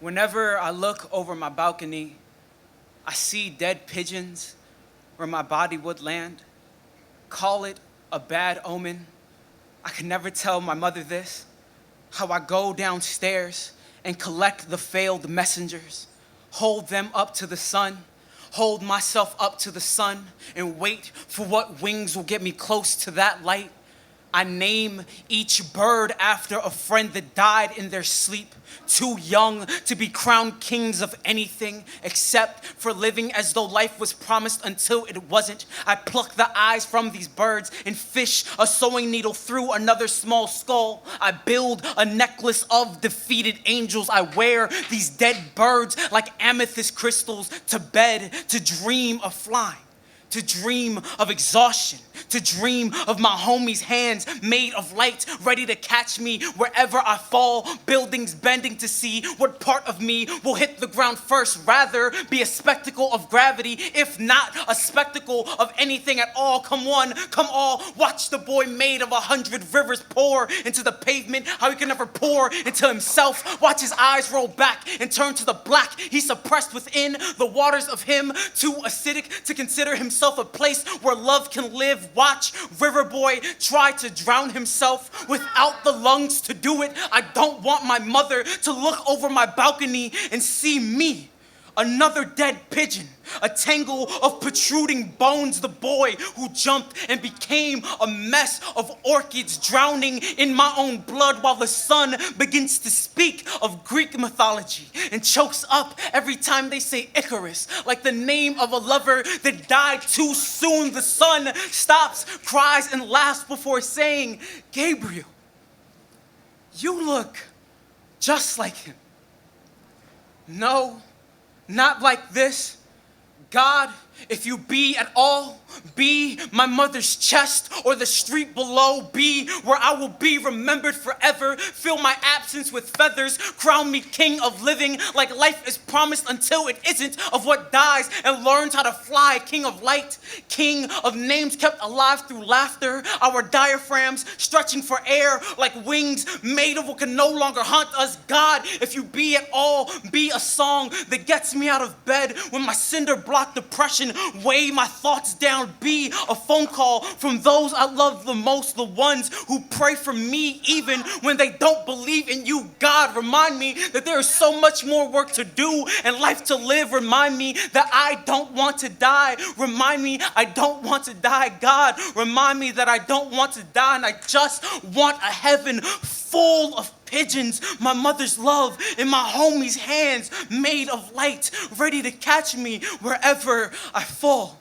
Whenever I look over my balcony, I see dead pigeons where my body would land. Call it a bad omen. I could never tell my mother this, how I go downstairs and collect the failed messengers, hold them up to the sun, hold myself up to the sun, and wait for what wings will get me close to that light. I name each bird after a friend that died in their sleep, too young to be crowned kings of anything except for living as though life was promised until it wasn't. I pluck the eyes from these birds and fish a sewing needle through another small skull. I build a necklace of defeated angels. I wear these dead birds like amethyst crystals to bed, to dream of flying, to dream of exhaustion, to dream of my homies' hands made of light, ready to catch me wherever I fall, buildings bending to see what part of me will hit the ground first. Rather be a spectacle of gravity, if not a spectacle of anything at all. Come one, come all, watch the boy made of 100 rivers pour into the pavement, how he can never pour into himself. Watch his eyes roll back and turn to the black he suppressed within the waters of him, too acidic to consider himself a place where love can live. Watch River Boy try to drown himself without the lungs to do it. I don't want my mother to look over my balcony and see me, another dead pigeon, a tangle of protruding bones, the boy who jumped and became a mess of orchids, drowning in my own blood while the sun begins to speak of Greek mythology and chokes up every time they say Icarus, like the name of a lover that died too soon. The sun stops, cries, and laughs before saying, "Gabriel, you look just like him." No, not like this. God, if you be at all, be my mother's chest or the street below. Be where I will be remembered forever. Fill my absence with feathers. Crown me king of living like life is promised until it isn't, of what dies and learns how to fly. King of light, king of names kept alive through laughter. Our diaphragms stretching for air like wings made of what can no longer haunt us. God, if you be at all, be a song that gets me out of bed when my cinder block depression weigh my thoughts down. Be a phone call from those I love the most, the ones who pray for me even when they don't believe in you. God, remind me that there is so much more work to do and life to live. Remind me that I don't want to die. Remind me I don't want to die. God, remind me that I don't want to die, and I just want a heaven full of pigeons, my mother's love in my homies' hands made of light, ready to catch me wherever I fall.